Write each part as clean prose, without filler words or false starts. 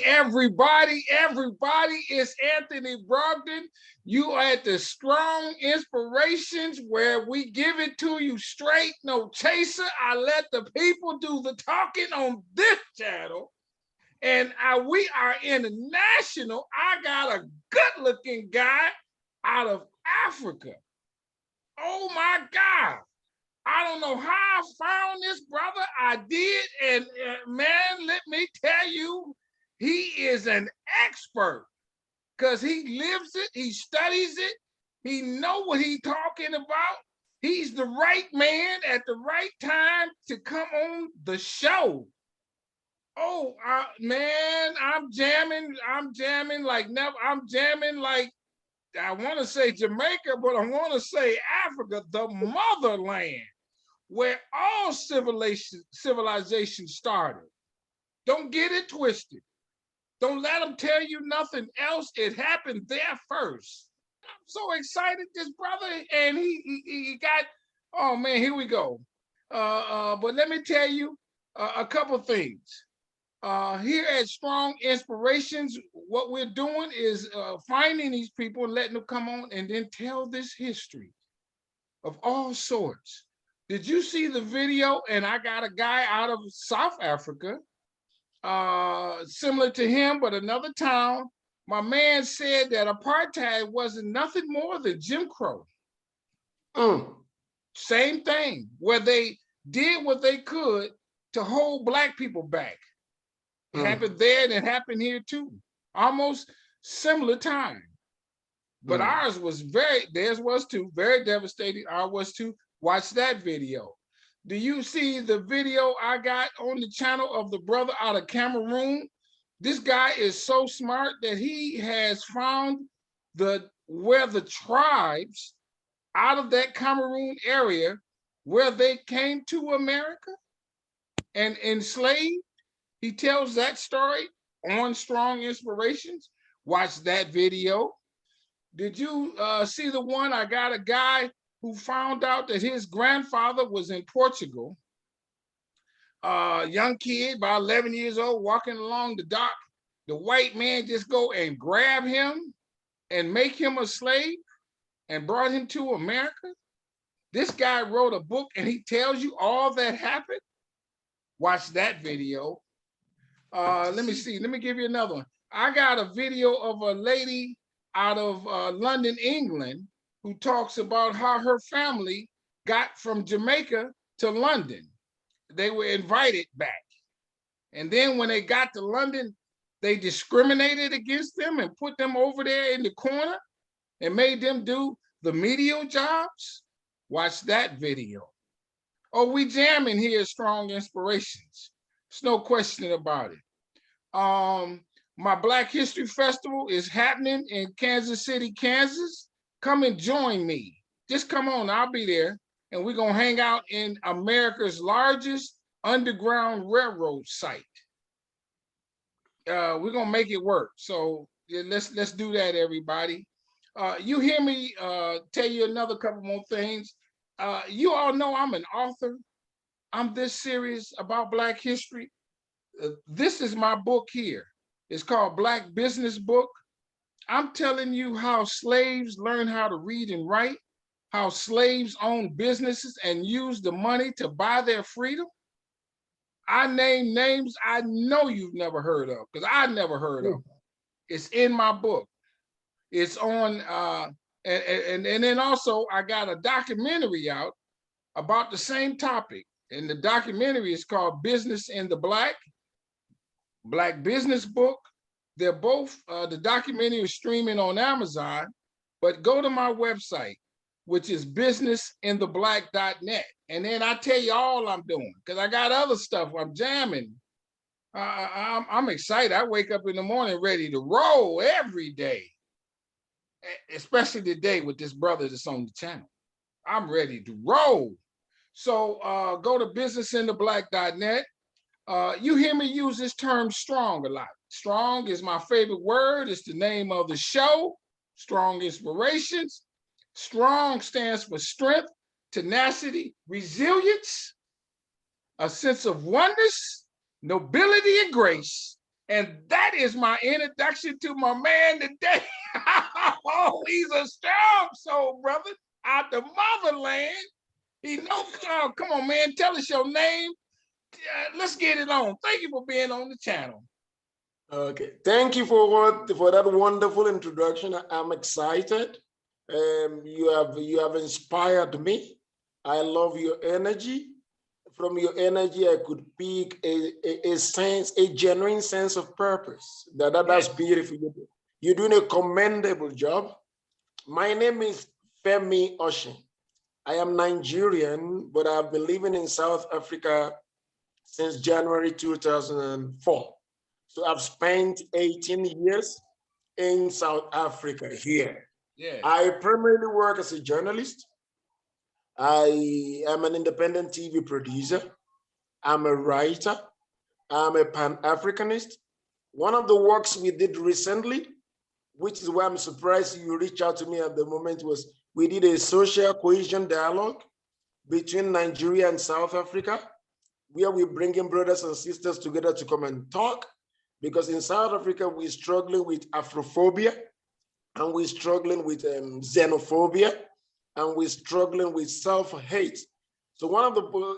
everybody, it's Anthony Brogdon. You are at the Strong Inspirations where we give it to you straight, no chaser. I let the people do the talking on this channel. And we are international. I got a good-looking guy out of Africa. Oh my God. I don't know how I found this brother. I did. And man, let me tell you, he is an expert because he lives it, he studies it, he know what he's talking about. He's the right man at the right time to come on the show. Oh, man, I'm jamming like never. I'm jamming like, I want to say Jamaica, but I want to say Africa, the motherland, where all civilization started. Don't get it twisted. Don't let them tell you nothing else. It happened there first. I'm so excited, this brother, and he got, oh man, here we go. But let me tell you a couple things. Here at Strong Inspirations, what we're doing is finding these people and letting them come on and then tell this history of all sorts. Did you see the video? And I got a guy out of South Africa, similar to him, but another town. My man said that apartheid wasn't nothing more than Jim Crow. Same thing, where they did what they could to hold Black people back. It happened there and it happened here too. Almost similar time. But ours was theirs was too, very devastating. Ours was too. Watch that video. Do you see the video I got on the channel of the brother out of Cameroon? This guy is so smart that he has found where the tribes out of that Cameroon area, where they came to America and enslaved. He tells that story on Strong Inspirations. Watch that video. Did you see the one? I got a guy who found out that his grandfather was in Portugal. Young kid, about 11 years old, walking along the dock. The white man just go and grab him and make him a slave and brought him to America. This guy wrote a book and he tells you all that happened. Watch that video. Let me see. Let me give you another one. I got a video of a lady out of London, England, who talks about how her family got from Jamaica to London. They were invited back. And then when they got to London, they discriminated against them and put them over there in the corner and made them do the menial jobs. Watch that video. Oh, we jamming here at Strong Inspirations. There's no question about it. My Black History Festival is happening in Kansas City, Kansas. Come and join me. Just come on, I'll be there. And we're gonna hang out in America's largest underground railroad site. We're gonna make it work. So yeah, let's do that, everybody. You hear me tell you another couple more things. You all know I'm an author. I'm this serious about Black history. This is my book here. It's called Black Business Book. I'm telling you how slaves learn how to read and write, how slaves own businesses and use the money to buy their freedom. I name names I know you've never heard of, because I never heard of them. It's in my book. It's on, and then also I got a documentary out about the same topic. And the documentary is called Business in the Black Business Book. They're both, the documentary is streaming on Amazon, but go to my website, which is businessintheblack.net. And then I tell you all I'm doing, because I got other stuff I'm jamming. I'm excited. I wake up in the morning ready to roll every day, especially today with this brother that's on the channel. I'm ready to roll. So go to businessintheblack.net. You hear me use this term strong a lot. Strong is my favorite word. It's the name of the show, Strong Inspirations. Strong stands for strength, tenacity, resilience, a sense of oneness, nobility, and grace, And that is my introduction to my man today. Oh, he's a strong soul, brother, out the motherland. He knows, oh, come on, man, tell us your name. Let's get it on. Thank you for being on the channel. Okay, thank you for that wonderful introduction. I'm excited. You have inspired me. I love your energy. From your energy, I could pick a sense, a genuine sense of purpose. That's beautiful. You're doing a commendable job. My name is Femi Oshin. I am Nigerian, but I've been living in South Africa since January 2004. So I've spent 18 years in South Africa here. Yeah. I primarily work as a journalist. I am an independent TV producer. I'm a writer. I'm a Pan-Africanist. One of the works we did recently, which is why I'm surprised you reached out to me at the moment, was we did a social cohesion dialogue between Nigeria and South Africa, where we bring in brothers and sisters together to come and talk. Because in South Africa, we're struggling with Afrophobia, and we're struggling with xenophobia, and we're struggling with self-hate. So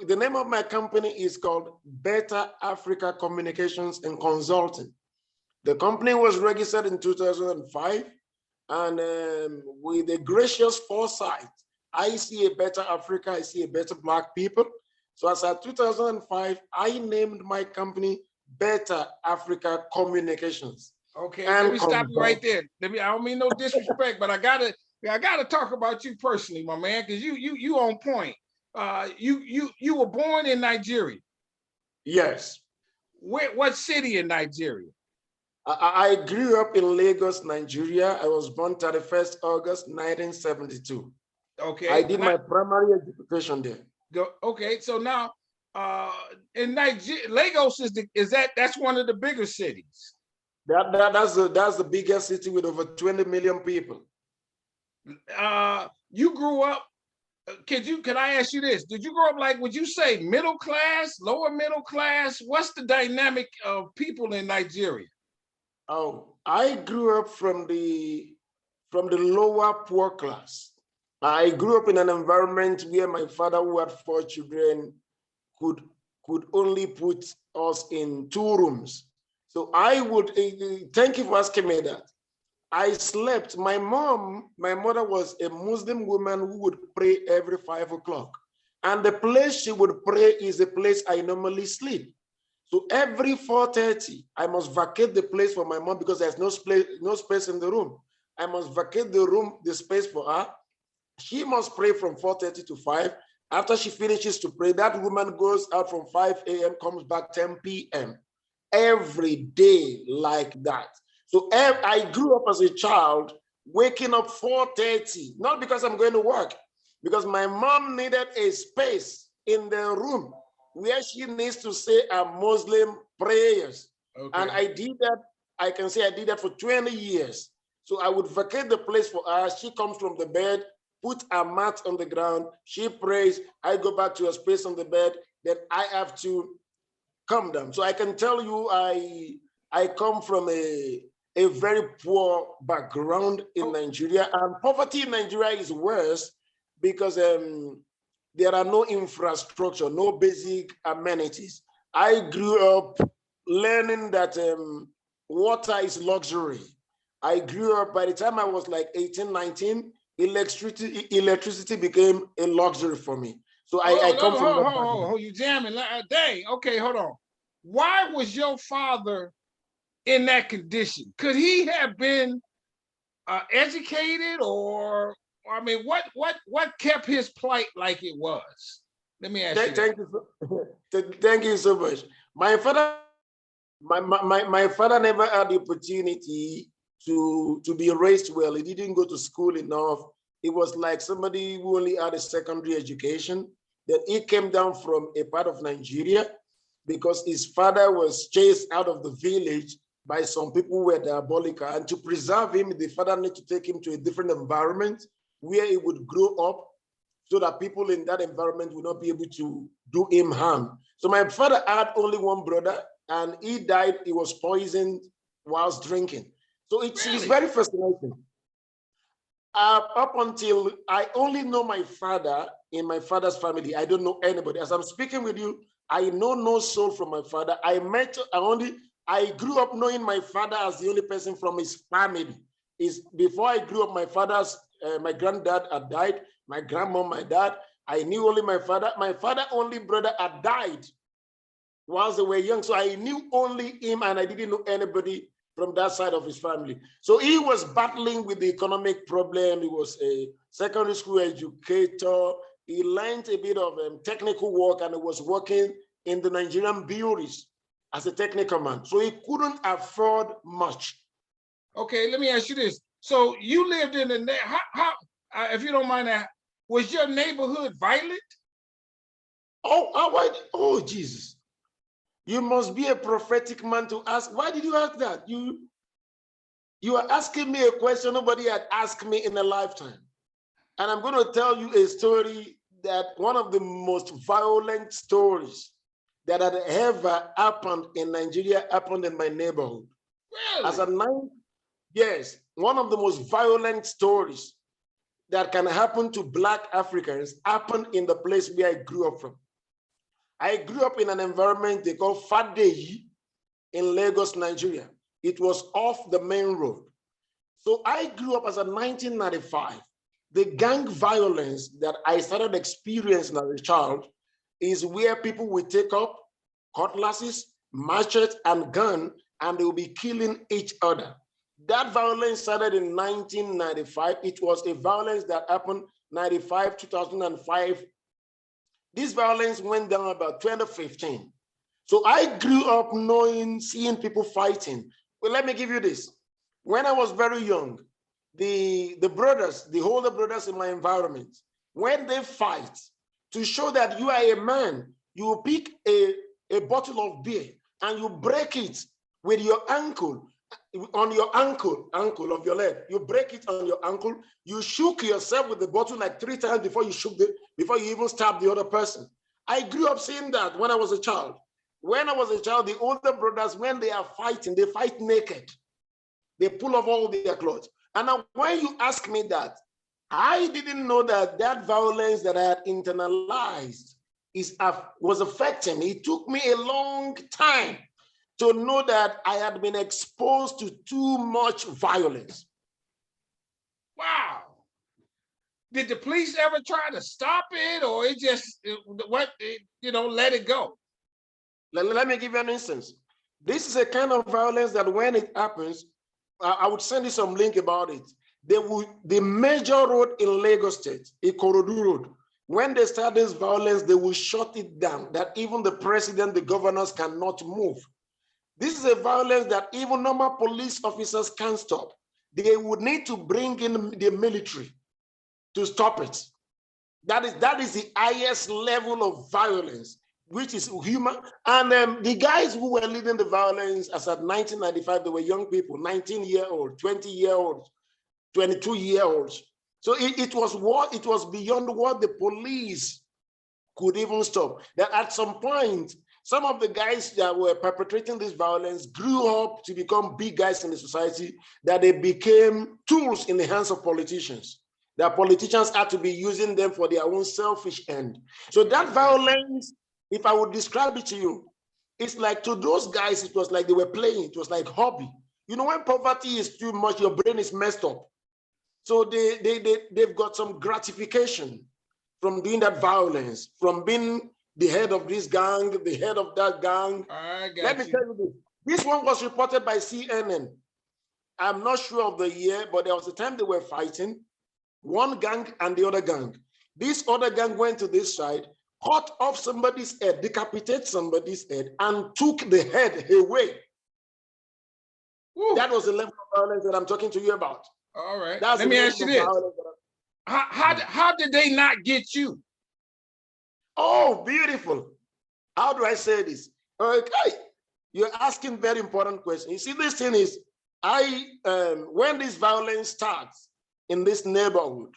the name of my company is called Better Africa Communications and Consulting. The company was registered in 2005, and with a gracious foresight, I see a better Africa, I see a better Black people. So as at 2005, I named my company Better Africa Communications. Okay, let me stop you right there. I don't mean no disrespect, but I gotta talk about you personally, my man, because you on point. You were born in Nigeria. Yes. What city in Nigeria? I grew up in Lagos, Nigeria. I was born 31st August 1972. Okay. I did my primary education there. Okay, so now in Nigeria, Lagos that's one of the bigger cities. That's the biggest city with over 20 million people. You grew up. Can I ask you this? Did you grow up like, would you say middle class, lower middle class? What's the dynamic of people in Nigeria? Oh, I grew up from the lower poor class. I grew up in an environment where my father, who had 4 children, could only put us in 2 rooms. So I would, thank you for asking me that. I slept, my mother was a Muslim woman who would pray every 5 o'clock. And the place she would pray is the place I normally sleep. So every 4:30, I must vacate the place for my mom because there's no space in the room. I must vacate the space for her. She must pray from 4:30 to 5. After she finishes to pray, that woman goes out from 5 a.m., comes back 10 p.m. Every day like that. So I grew up as a child, waking up 4:30, not because I'm going to work, because my mom needed a space in the room where she needs to say her Muslim prayers. Okay. And I did that, I can say I did that for 20 years. So I would vacate the place for her. She comes from the bed, put a mat on the ground, she prays, I go back to a space on the bed, then I have to come down. So I can tell you I come from a very poor background in Nigeria, and poverty in Nigeria is worse because there are no infrastructure, no basic amenities. I grew up learning that water is luxury. I grew up, by the time I was like 18, 19, electricity became a luxury for me. So I come from hold, you jamming. Dang, okay, hold on. Why was your father in that condition? Could he have been educated, or I mean, what kept his plight like it was? Let me ask you. Thank you so much. My father never had the opportunity to be raised well. He didn't go to school enough. It was like somebody who only had a secondary education. Then he came down from a part of Nigeria because his father was chased out of the village by some people who were diabolical. And to preserve him, the father needed to take him to a different environment where he would grow up so that people in that environment would not be able to do him harm. So my father had only one brother. and he died. He was poisoned whilst drinking. So it's Really? very fascinating. Up until I only know my father in my father's family. I don't know anybody. As I'm speaking with you, I know no soul from my father. I grew up knowing my father as the only person from his family. Before I grew up, my granddad had died, my grandmom, my dad. I knew only my father. My father only brother had died whilst they were young. So I knew only him, and I didn't know anybody from that side of his family. So he was battling with the economic problem. He was a secondary school educator. He learned a bit of technical work, and he was working in the Nigerian breweries as a technical man. So he couldn't afford much. Okay, let me ask you this. So you lived in the, if you don't mind, was your neighborhood violent? Oh, Jesus. You must be a prophetic man to ask. Why did you ask that? You are asking me a question nobody had asked me in a lifetime. And I'm going to tell you a story that one of the most violent stories that had ever happened in Nigeria happened in my neighborhood. Really? Yes, one of the most violent stories that can happen to Black Africans happened in the place where I grew up from. I grew up in an environment they call Fadeyi in Lagos, Nigeria. It was off the main road. So I grew up as a 1995. The gang violence that I started experiencing as a child is where people will take up cutlasses, machetes, and gun, and they will be killing each other. That violence started in 1995. It was a violence that happened 95, 2005. This violence went down about 2015. So I grew up seeing people fighting. Well, let me give you this. When I was very young, the older brothers in my environment, when they fight, to show that you are a man, you pick a bottle of beer and you break it with your ankle, on your ankle of your leg. You break it on your ankle. You shook yourself with the bottle like 3 times before you even stab the other person. I grew up seeing that when I was a child. When I was a child, the older brothers, when they are fighting, they fight naked. They pull off all their clothes. And now when you ask me that, I didn't know that violence that I had internalized was affecting me. It took me a long time to know that I had been exposed to too much violence. Wow. Did the police ever try to stop it, or let it go? Let me give you an instance. This is a kind of violence that when it happens, I would send you some link about it. The major road in Lagos State, Ikorodu Road, when they start this violence, they will shut it down, that even the president, the governors cannot move. This is a violence that even normal police officers can't stop. They would need to bring in the military to stop it. That is the highest level of violence, which is human. And the guys who were leading the violence as at 1995, they were young people, 19-year-old, 20-year-olds, 22-year-olds. So it was beyond what the police could even stop. That at some point, some of the guys that were perpetrating this violence grew up to become big guys in the society, that they became tools in the hands of politicians. That politicians had to be using them for their own selfish end. So that violence, if I would describe it to you, it's like to those guys, it was like they were playing. It was like hobby. You know, when poverty is too much, your brain is messed up. So they've got some gratification from doing that violence, from being the head of this gang, the head of that gang. Let me tell you this. This one was reported by CNN. I'm not sure of the year, but there was a time they were fighting, one gang and the other gang. This other gang went to this side, cut off somebody's head, decapitated somebody's head, and took the head away. Ooh. That was the level of violence that I'm talking to you about. All right. Let me ask you this. How did they not get you? Oh, beautiful. How do I say this? Okay, you're asking very important question. You see, this thing is, when this violence starts in this neighborhood,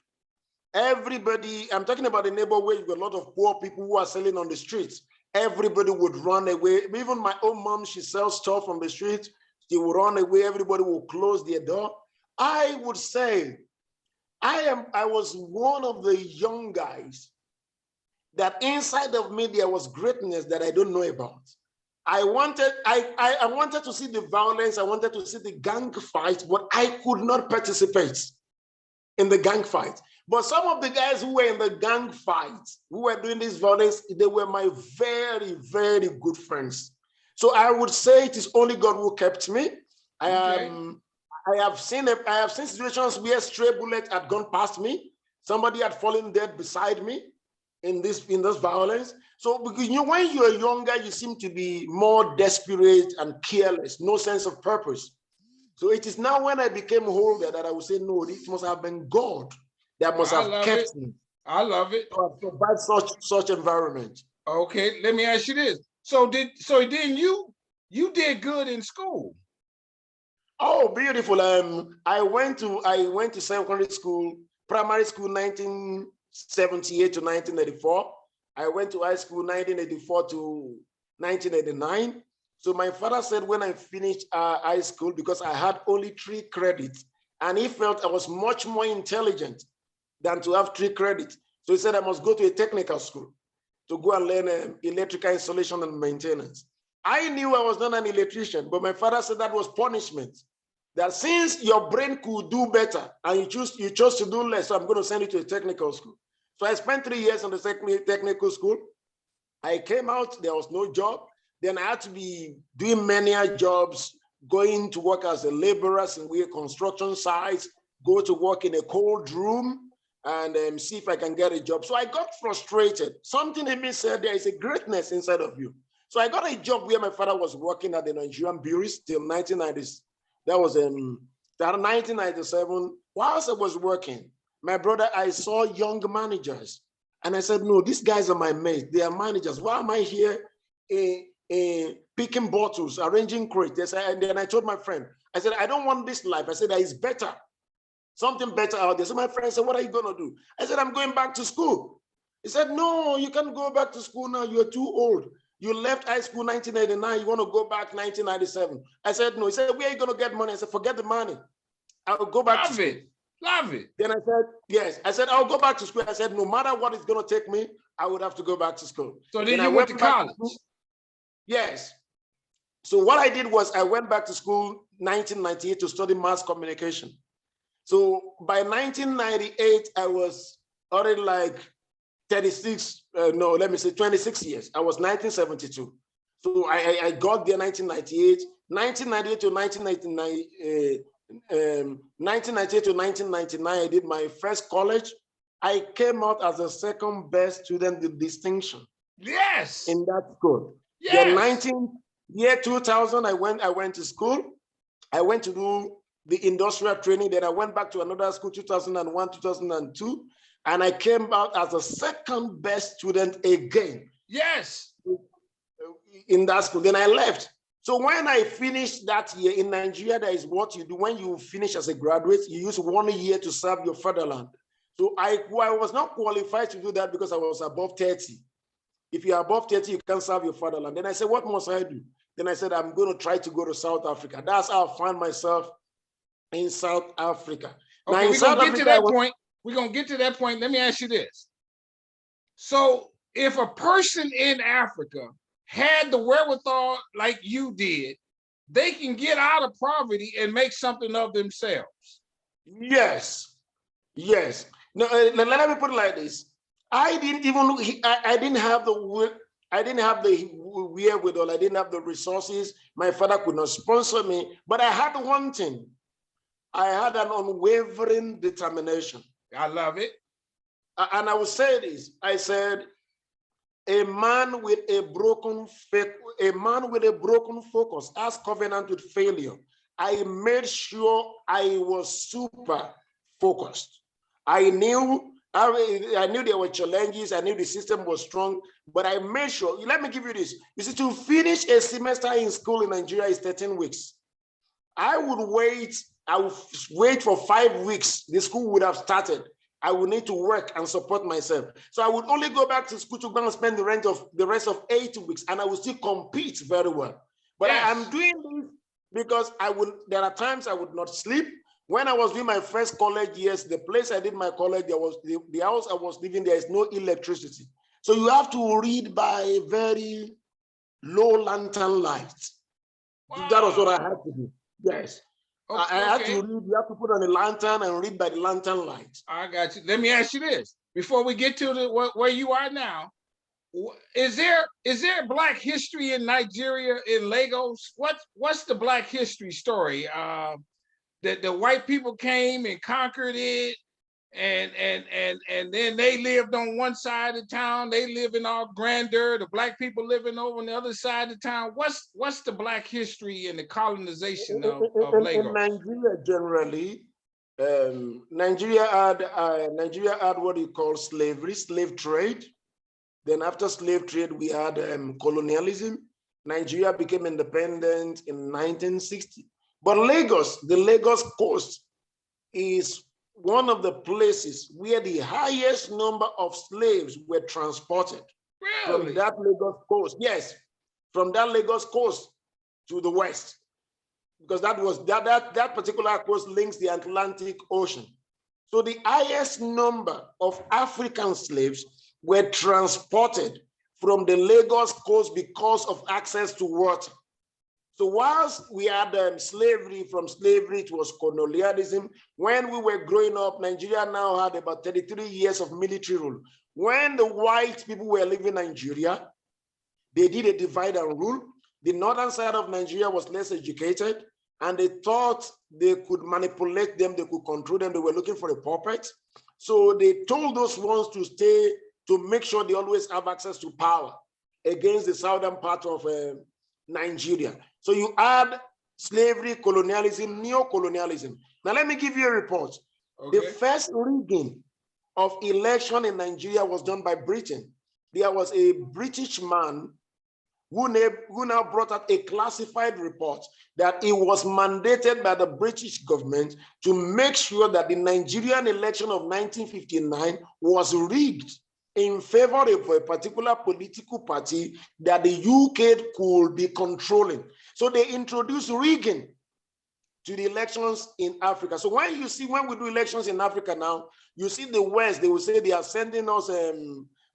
everybody, I'm talking about the neighborhood where you've got a lot of poor people who are selling on the streets. everybody would run away. Even my own mom, she sells stuff on the street. She would run away. Everybody would close their door. I would say I was one of the young guys that inside of me there was greatness that I don't know about. I wanted to see the violence. I wanted to see the gang fight, but I could not participate in the gang fight. But some of the guys who were in the gang fight, who were doing this violence, they were my very, very good friends. So I would say it is only God who kept me. Okay. I have seen situations where stray bullets had gone past me. Somebody had fallen dead beside me in this violence. So because when you're younger, you seem to be more desperate and careless, no sense of purpose. So it is now when I became older that I would say, no, it must have been God that must have kept me. I love it. To provide such environment. Okay, let me ask you this. So then you did good in school. Oh, beautiful. I went to secondary school, primary school 1978 to 1984. I went to high school 1984 to 1989. So my father said when I finished high school, because I had only 3 credits, and he felt I was much more intelligent than to have 3 credits. So he said I must go to a technical school to go and learn electrical installation and maintenance. I knew I was not an electrician, but my father said that was punishment. That since your brain could do better and you chose to do less, so I'm going to send you to a technical school. So I spent 3 years in the technical school. I came out, there was no job. Then I had to be doing many jobs, going to work as a laborer in construction sites, go to work in a cold room and see if I can get a job. So I got frustrated. Something in me said there is a greatness inside of you. So I got a job where my father was working at the Nigerian breweries till 1990s. That was in 1997. Whilst I was working, my brother, I saw young managers. And I said, no, these guys are my mates. They are managers. Why am I here picking bottles, arranging crates? And then I told my friend, I said, I don't want this life. I said, there is better, something better out there. So my friend said, what are you going to do? I said, I'm going back to school. He said, no, you can't go back to school now. You're too old. You left high school 1989. You want to go back 1997. I said, no. He said, where are you going to get money? I said, forget the money. I'll go back to school. Love it. Then I said, yes. I said, I'll go back to school. I said, no matter what it's going to take me, I would have to go back to school. So then you went to college? Yes. So what I did was I went back to school 1998 to study mass communication. So by 1998, I was already like 26 years. I was 1972. So I got there 1998. 1998 to 1999, 1998 to 1999, I did my first college. I came out as the second best student with distinction. Yes. In that school. Yes. Year 2000, I went to school. I went to do the industrial training. Then I went back to another school, 2001, 2002. And I came out as the second best student again. Yes. In that school. Then I left. So when I finished that year in Nigeria, that is what you do. When you finish as a graduate, you use 1 year to serve your fatherland. So I was not qualified to do that because I was above 30. If you're above 30, you can't serve your fatherland. Then I said, what must I do? Then I said, I'm going to try to go to South Africa. That's how I found myself in South Africa. Okay, we're going to get to that point. We're going to get to that point. Let me ask you this. So if a person in Africa had the wherewithal like you did, they can get out of poverty and make something of themselves. Yes. Yes. No, let me put it like this. I didn't have the wherewithal. I didn't have the resources. My father could not sponsor me, but I had one thing. I had an unwavering determination. I love it. And I will say this. I said, a man with a broken focus has covenant with failure. I made sure I was super focused. I knew there were challenges. I knew the system was strong, but I made sure. Let me give you this. You see, to finish a semester in school in Nigeria is 13 weeks. I would wait for 5 weeks. The school would have started. I would need to work and support myself. So I would only go back to school to go and spend the rest of 8 weeks, and I would still compete very well. But Yes. I am doing this because there are times I would not sleep. When I was doing my first college years, the place I did my college, there was the house I was living, there is no electricity. So you have to read by very low lantern light. Wow. That was what I had to do. Yes. Okay. I had to read, you have to put on a lantern and read by the lantern light. I got you. Let me ask you this. Before we get to where you are now, is there Black history in Nigeria, in Lagos? What's the Black history story? That the white people came and conquered it, and then they lived on one side of town. They live in all grandeur. The Black people living over on the other side of town. What's the Black history and the colonization of Lagos? In Nigeria, generally, Nigeria had what you call slavery, slave trade. Then after slave trade, we had colonialism. Nigeria became independent in 1960. But Lagos, the Lagos coast, is one of the places where the highest number of slaves were transported. Really? From that Lagos coast. Yes, from that Lagos coast to the west. Because that particular coast links the Atlantic Ocean. So the highest number of African slaves were transported from the Lagos coast because of access to water. So whilst we had slavery, from slavery it was colonialism. When we were growing up, Nigeria now had about 33 years of military rule. When the white people were living in Nigeria, they did a divide and rule. The northern side of Nigeria was less educated, and they thought they could manipulate them, they could control them. They were looking for a puppet. So they told those ones to stay, to make sure they always have access to power against the southern part of Nigeria. So you add slavery, colonialism, neo-colonialism. Now let me give you a report. Okay. The first rigging of election in Nigeria was done by Britain. There was a British man who now brought out a classified report that it was mandated by the British government to make sure that the Nigerian election of 1959 was rigged in favor of a particular political party that the UK could be controlling. So they introduced rigging to the elections in Africa. So when we do elections in Africa now, you see the West, they will say they are sending us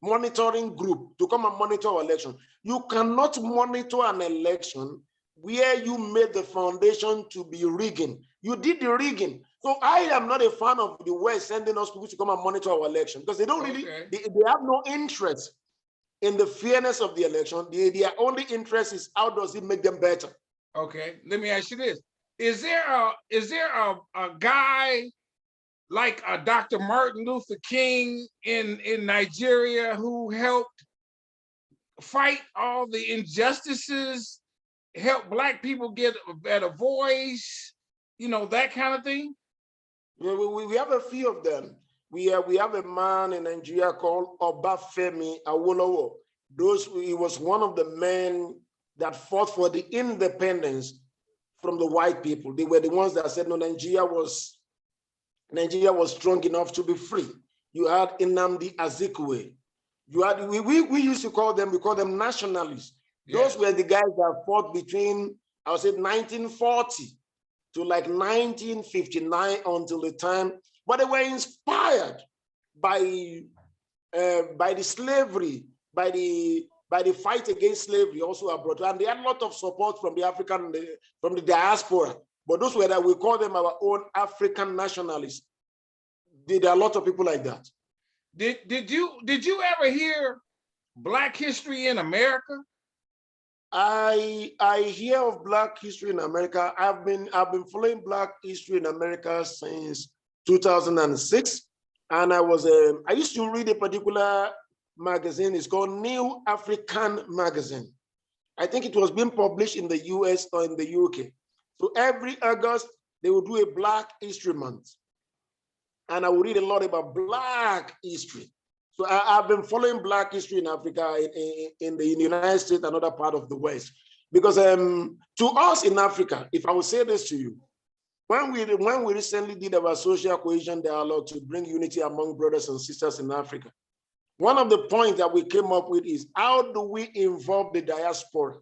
monitoring group to come and monitor our election. You cannot monitor an election where you made the foundation to be rigging. You did the rigging. So I am not a fan of the West sending us people to come and monitor our election, because they don't really, they have no interest in the fairness of the election. Their only interest is how does it make them better. Okay, let me ask you this. Is there a guy like Dr. Martin Luther King in Nigeria who helped fight all the injustices, help Black people get a better voice, you know, that kind of thing? We have a few of them. We have a man in Nigeria called Obafemi Awolowo. He was one of the men that fought for the independence from the white people. They were the ones that said, no, Nigeria was strong enough to be free. You had Nnamdi Azikiwe. You had, we used to call them, we call them nationalists. Yes. Those were the guys that fought between, I would say, 1940 to like 1959 until the time, but they were inspired by the slavery, by the fight against slavery also abroad. And they had a lot of support from the diaspora. But those were that we call them our own African nationalists. There are a lot of people like that. Did you ever hear Black history in America? I hear of Black history in America. I've been following Black history in America since 2006, and I used to read a particular magazine. It's called New African Magazine. I think it was being published in the US or in the UK. So every August they will do a Black History Month, and I will read a lot about Black history. So I've been following Black history in Africa, in the United States, and other part of the West. Because to us in Africa, if I would say this to you, When we recently did our social cohesion dialogue to bring unity among brothers and sisters in Africa, one of the points that we came up with is how do we involve the diaspora?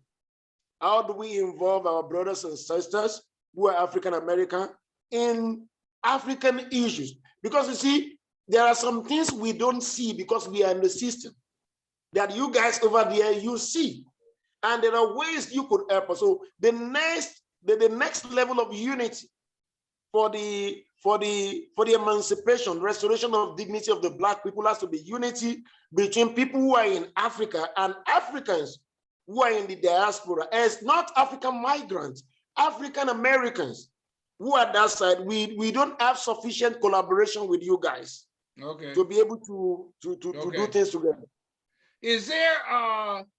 How do we involve our brothers and sisters who are African American in African issues? Because you see, there are some things we don't see because we are in the system that you guys over there, you see. And there are ways you could help us. So the next level of unity for the emancipation, restoration of dignity of the Black people has to be unity between people who are in Africa and Africans who are in the diaspora, as not African migrants, African Americans who are that side. We don't have sufficient collaboration with you guys, okay, to be able to do things together. Is there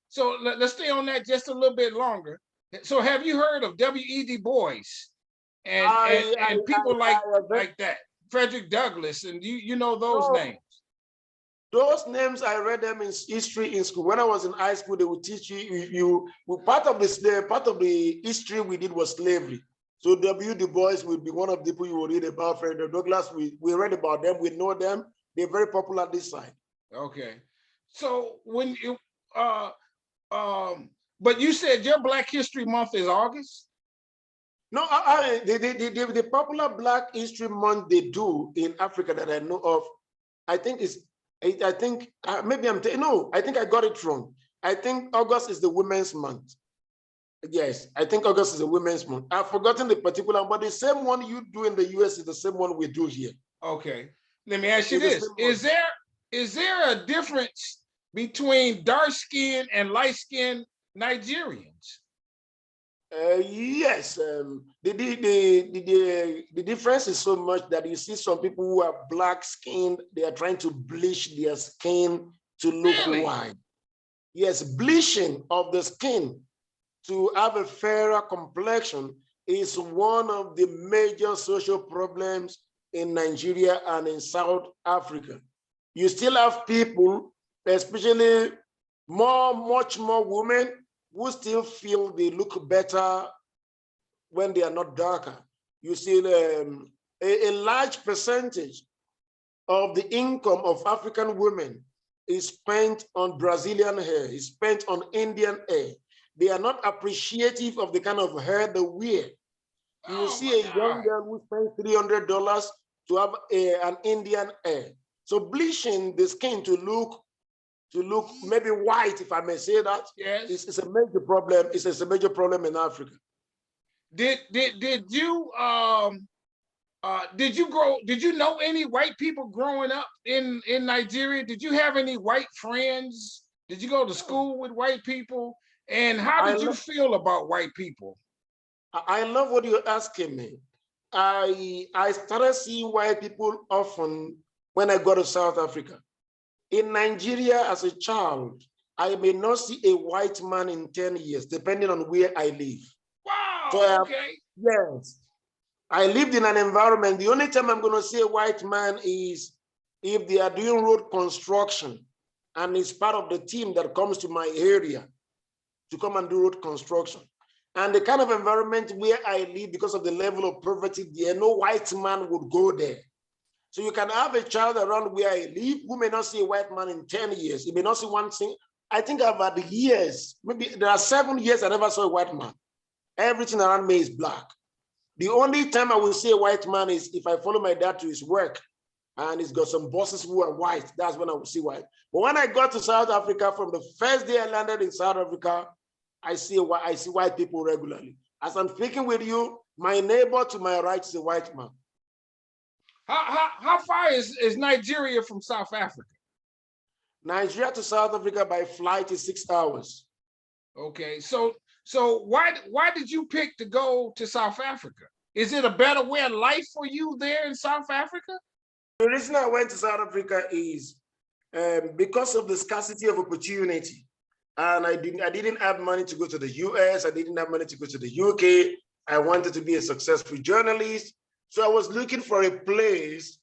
so let's stay on that just a little bit longer. So have you heard of W.E.B. Du Bois and people like that, Frederick Douglass, and you know those names? Those names, I read them in history in school. When I was in high school, they would teach you part of the history we did was slavery. So W. Du Bois would be one of the people you will read about. Frederick Douglass, we read about them, we know them. They're very popular this side. Okay. So when you but you said your Black History Month is August? No, the popular Black History Month they do in Africa that I know of, I think maybe I think I got it wrong. I think August is the Women's Month. Yes, I think August is the Women's Month. I've forgotten the particular, but the same one you do in the US is the same one we do here. Okay, let me ask you this: is there a difference between dark-skinned and light-skinned Nigerians? Yes, the difference is so much that you see some people who are black-skinned, they are trying to bleach their skin to look white. Yes, bleaching of the skin to have a fairer complexion is one of the major social problems in Nigeria and in South Africa. You still have people, especially much more women, who still feel they look better when they are not darker. You see a large percentage of the income of African women is spent on Brazilian hair, is spent on Indian hair. They are not appreciative of the kind of hair they wear. You will see a young girl who spends $300 to have an Indian hair. So bleaching the skin to look maybe white, if I may say that, yes, it's a major problem. It's a major problem in Africa. Did you know any white people growing up in Nigeria? Did you have any white friends? Did you go to school with white people? And how did you feel about white people? I love what you're asking me. I started seeing white people often when I got to South Africa. In Nigeria, as a child, I may not see a white man in 10 years, depending on where I live. Wow, so okay. Yes. I lived in an environment, the only time I'm going to see a white man is if they are doing road construction and it's part of the team that comes to my area to come and do road construction. And the kind of environment where I live, because of the level of poverty there, no white man would go there. So you can have a child around where I live who may not see a white man in 10 years. He may not see one thing. I think I've had years, maybe there are 7 years I never saw a white man. Everything around me is black. The only time I will see a white man is if I follow my dad to his work and he's got some bosses who are white. That's when I will see white. But when I got to South Africa, from the first day I landed in South Africa, I see white people regularly. As I'm speaking with you, my neighbor to my right is a white man. How far is Nigeria from South Africa? Nigeria to South Africa by flight is 6 hours. Okay, so why did you pick to go to South Africa? Is it a better way of life for you there in South Africa? The reason I went to South Africa is because of the scarcity of opportunity. And I didn't have money to go to the US. I didn't have money to go to the UK. I wanted to be a successful journalist. So I was looking for a place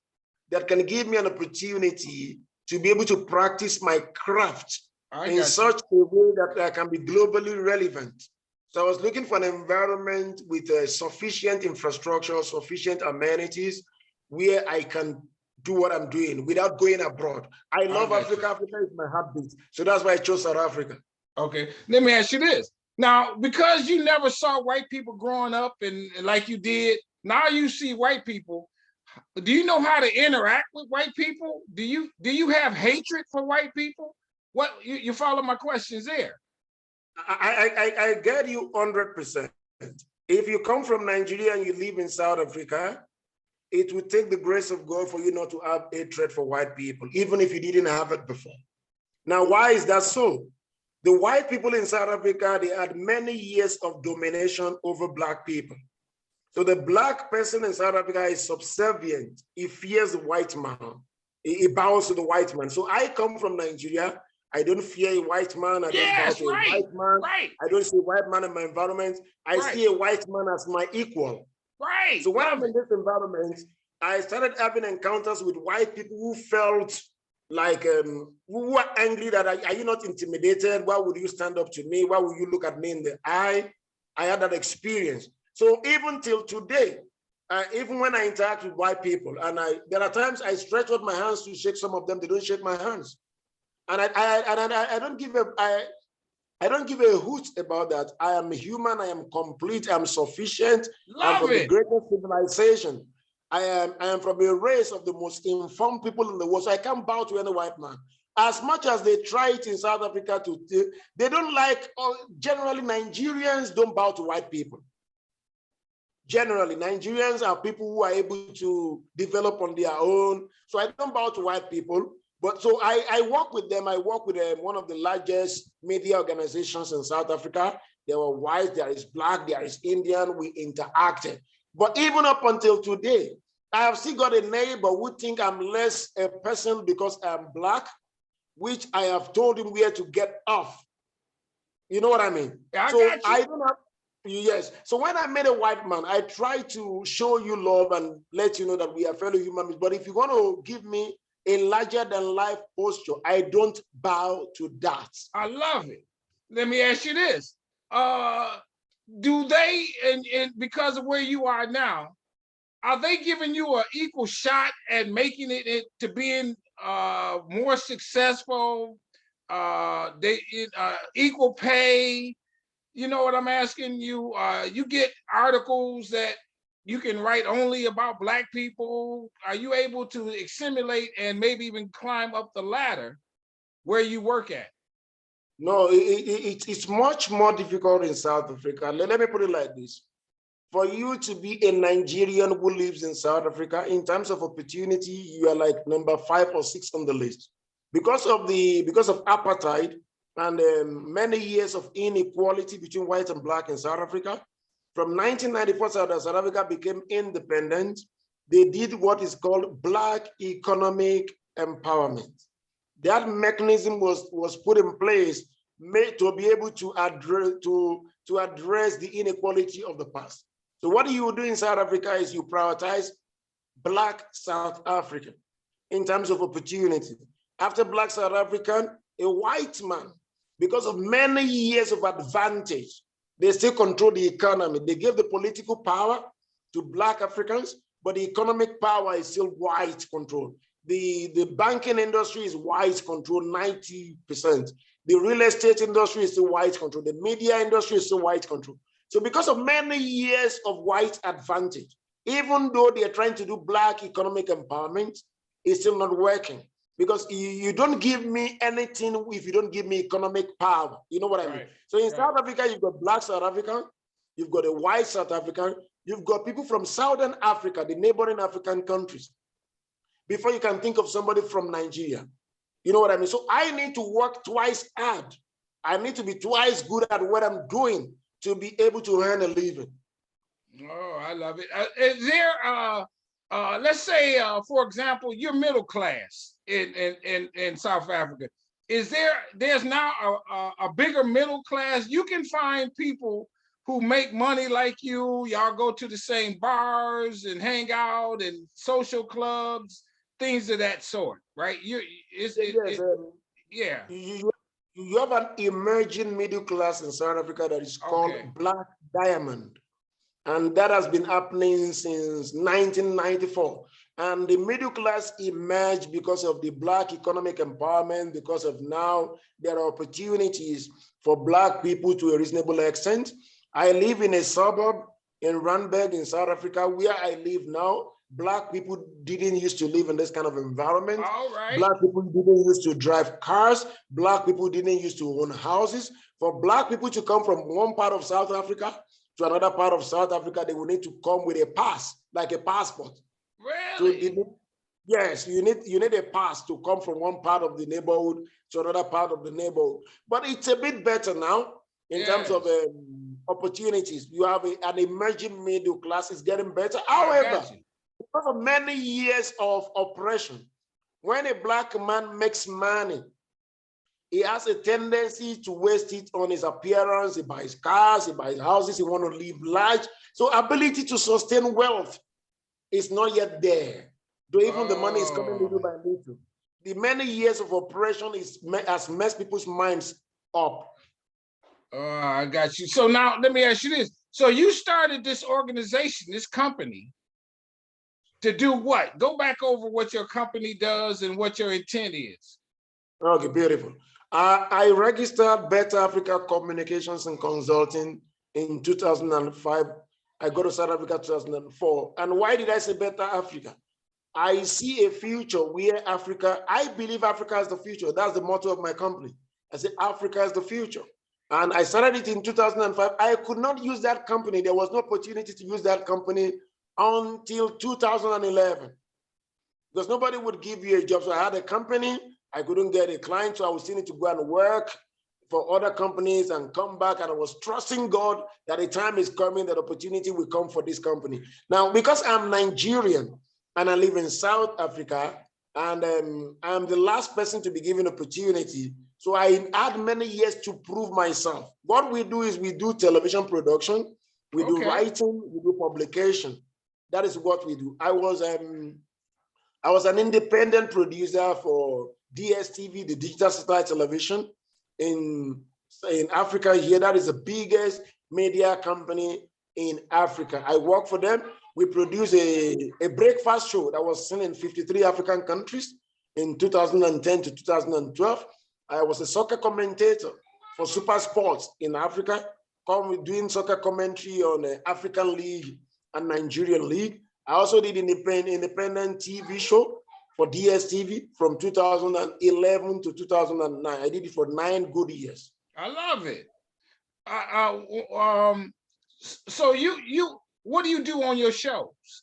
that can give me an opportunity to be able to practice my craft in such a way that I can be globally relevant. So I was looking for an environment with sufficient infrastructure, sufficient amenities, where I can do what I'm doing without going abroad. I love Africa. Africa is my heartbeat. So that's why I chose South Africa. Okay, let me ask you this. Now, because you never saw white people growing up and like you did, now you see white people. Do you know how to interact with white people? Do you have hatred for white people? What you follow my questions there? I get you 100%. If you come from Nigeria and you live in South Africa, it would take the grace of God for you not to have hatred for white people, even if you didn't have it before. Now, why is that so? The white people in South Africa, they had many years of domination over Black people. So the Black person in South Africa is subservient. He fears the white man. He bows to the white man. So I come from Nigeria. I don't fear a white man. I don't bow to a white man. Right. I don't see a white man in my environment. I see a white man as my equal. Right. So when I'm in this environment, I started having encounters with white people who felt like, who were angry that, are you not intimidated? Why would you stand up to me? Why would you look at me in the eye? I had that experience. So even till today, even when I interact with white people, and there are times I stretch out my hands to shake some of them, they don't shake my hands. And I don't give a hoot about that. I am human, I am complete, I'm sufficient. I'm from the greatest civilization. I am from a race of the most informed people in the world, so I can't bow to any white man. As much as they try it in South Africa, they don't like, generally Nigerians don't bow to white people. Generally, Nigerians are people who are able to develop on their own. So I don't bow to white people. But so I work with them. I work with one of the largest media organizations in South Africa. There were white, there is Black, there is Indian. We interacted. But even up until today, I have still got a neighbor who think I'm less a person because I'm Black, which I have told him where to get off. You know what I mean? I don't have. Yes. So when I met a white man, I try to show you love and let you know that we are fellow human beings. But if you want to give me a larger than life posture, I don't bow to that. I love it. Let me ask you this. Do they, and because of where you are now, are they giving you an equal shot at making it to being more successful? Equal pay? You know what I'm asking you? You get articles that you can write only about Black people. Are you able to assimilate and maybe even climb up the ladder where you work at? No, it's much more difficult in South Africa. Let me put it like this. For you to be a Nigerian who lives in South Africa, in terms of opportunity, you are like number 5 or 6 on the list. Because of apartheid, and many years of inequality between white and Black in South Africa. From 1994, South Africa became independent. They did what is called Black economic empowerment. That mechanism was put in place made to be able to address the inequality of the past. So what you do in South Africa is you prioritize Black South African in terms of opportunity. After Black South African, a white man, because of many years of advantage, they still control the economy. They gave the political power to Black Africans, but the economic power is still white control. The banking industry is white control, 90%. The real estate industry is still white control. The media industry is still white control. So because of many years of white advantage, even though they're trying to do Black economic empowerment, it's still not working. Because you don't give me anything if you don't give me economic power. You know what I mean? So in South Africa, you've got Black South African, you've got a white South African, you've got people from Southern Africa, the neighboring African countries, before you can think of somebody from Nigeria. You know what I mean? So I need to work twice hard. I need to be twice good at what I'm doing to be able to earn a living. Oh, I love it. Is there, let's say, for example, you're middle class in South Africa. There's now a bigger middle class? You can find people who make money like you. Y'all go to the same bars and hang out and social clubs, things of that sort, right? Yeah. You have an emerging middle class in South Africa that is called Black Diamond. And that has been happening since 1994. And the middle class emerged because of the Black economic empowerment, because of now there are opportunities for Black people to a reasonable extent. I live in a suburb in Randburg in South Africa, where I live now. Black people didn't used to live in this kind of environment. Black people didn't used to drive cars. Black people didn't used to own houses. For Black people to come from one part of South Africa to another part of South Africa, they will need to come with a pass, like a passport. Really? So yes, you need a pass to come from one part of the neighborhood to another part of the neighborhood. But it's a bit better now in terms of opportunities. You have an emerging middle class, is getting better. However, because of many years of oppression, when a Black man makes money, he has a tendency to waste it on his appearance. He buys cars, he buys houses, he wants to live large. So ability to sustain wealth is not yet there. Though even the money is coming little by little. The many years of oppression has messed people's minds up. I got you. So now let me ask you this. So you started this organization, this company, to do what? Go back over what your company does and what your intent is. Okay, beautiful. I registered Better Africa Communications and Consulting in 2005. I go to South Africa 2004. And why did I say Better Africa? I see a future where I believe Africa is the future. That's the motto of my company. I say Africa is the future. And I started it in 2005. I could not use that company. There was no opportunity to use that company until 2011. Because nobody would give you a job. So I had a company. I couldn't get a client, so I was still need to go and work for other companies and come back. And I was trusting God that a time is coming, that opportunity will come for this company. Now, because I'm Nigerian and I live in South Africa, and I'm the last person to be given opportunity, so I had many years to prove myself. What we do is we do television production, we do writing, we do publication. That is what we do. I was an independent producer for DSTV, the digital satellite television in Africa here. That is the biggest media company in Africa. I work for them. We produce a breakfast show that was seen in 53 African countries in 2010 to 2012. I was a soccer commentator for Super Sports in Africa, doing soccer commentary on the African League and Nigerian League. I also did independent TV show for DSTV from 2011 to 2009. I did it for 9 good years. I love it. So what do you do on your shows?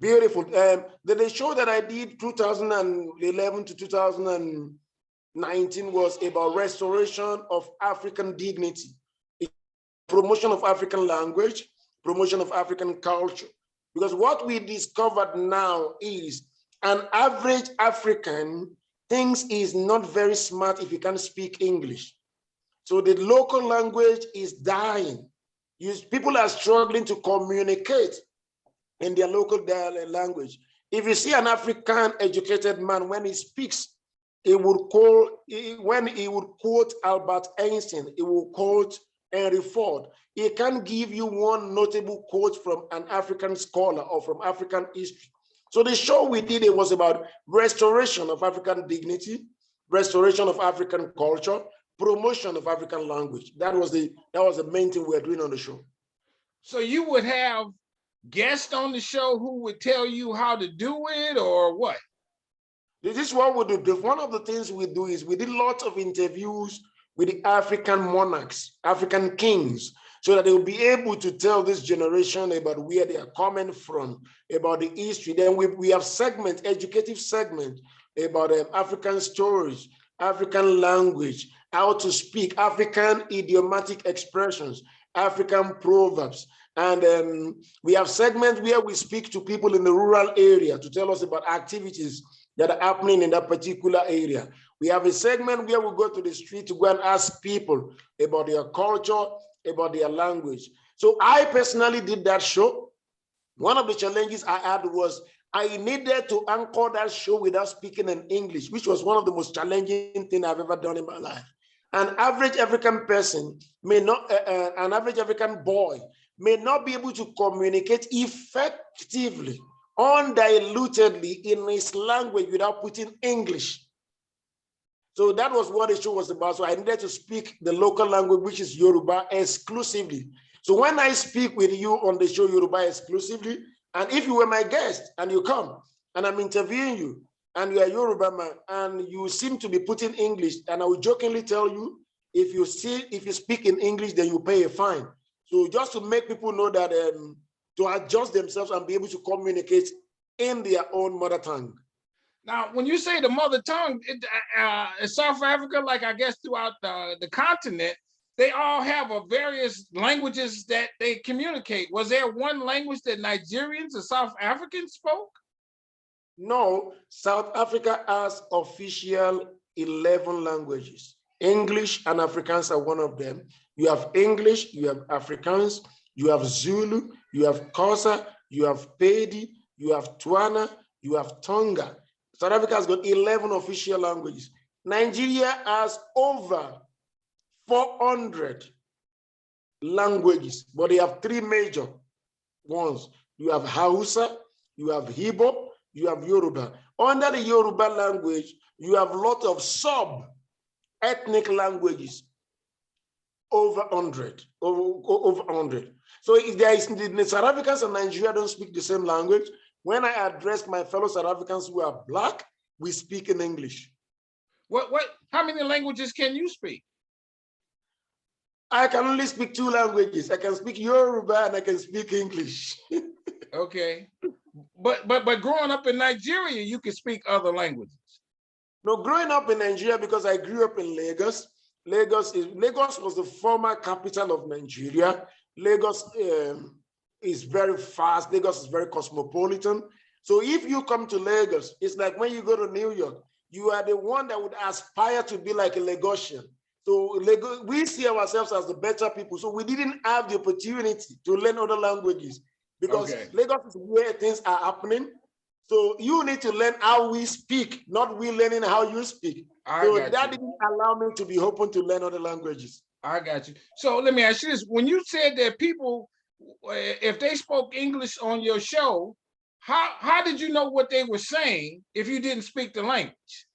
Beautiful. The show that I did 2011 to 2019 was about restoration of African dignity, promotion of African language, promotion of African culture. Because what we discovered now is an average African thinks he's not very smart if he can't speak English. So the local language is dying. People are struggling to communicate in their local language. If you see an African educated man, when he speaks, when he would quote Albert Einstein, he will quote Henry Ford. He can give you one notable quote from an African scholar or from African history. So the show we did, it was about restoration of African dignity, restoration of African culture, promotion of African language. That was the main thing we were doing on the show. So you would have guests on the show who would tell you how to do it, or what? This is what we do. One of the things we do is we did lots of interviews with the African monarchs, African kings, so that they will be able to tell this generation about where they are coming from, about the history. Then we have educative segment about African stories, African language, how to speak, African idiomatic expressions, African proverbs. And we have segments where we speak to people in the rural area to tell us about activities that are happening in that particular area. We have a segment where we go to the street to go and ask people about their culture, about their language. So I personally did that show. One of the challenges I had was I needed to anchor that show without speaking in English, which was one of the most challenging things I've ever done in my life. An average African person may not, an average African boy may not be able to communicate effectively, undilutedly in his language without putting English. So that was what the show was about. So I needed to speak the local language, which is Yoruba, exclusively. So when I speak with you on the show Yoruba exclusively, and if you were my guest and you come and I'm interviewing you and you are Yoruba man and you seem to be putting English, and I will jokingly tell you, if you speak in English, then you pay a fine. So just to make people know that to adjust themselves and be able to communicate in their own mother tongue. Now, when you say the mother tongue, in South Africa, like I guess throughout the continent, they all have various languages that they communicate. Was there one language that Nigerians or South Africans spoke? No, South Africa has official 11 languages. English and Afrikaans are one of them. You have English, you have Afrikaans, you have Zulu, you have Xhosa, you have Pedi, you have Tswana, you have Tonga. South Africa has got 11 official languages. Nigeria has over 400 languages, but they have three major ones. You have Hausa, you have Igbo, you have Yoruba. Under the Yoruba language, you have a lot of sub-ethnic languages, over 100, over 100. So if there is, the South Africans and Nigeria don't speak the same language. When I address my fellow South Africans who are Black, we speak in English. How many languages can you speak? I can only speak two languages. I can speak Yoruba and I can speak English. Okay. But growing up in Nigeria, you can speak other languages. No, growing up in Nigeria, because I grew up in Lagos. Lagos was the former capital of Nigeria. Lagos is very fast. Lagos is very cosmopolitan. So if you come to Lagos, it's like when you go to New York, you are the one that would aspire to be like a Lagosian. So we see ourselves as the better people. So we didn't have the opportunity to learn other languages because Lagos is where things are happening. So you need to learn how we speak, not we learning how you speak. So that didn't allow me to be open to learn other languages. I got you. So let me ask you this. When you said that people, if they spoke English on your show, how did you know what they were saying if you didn't speak the language?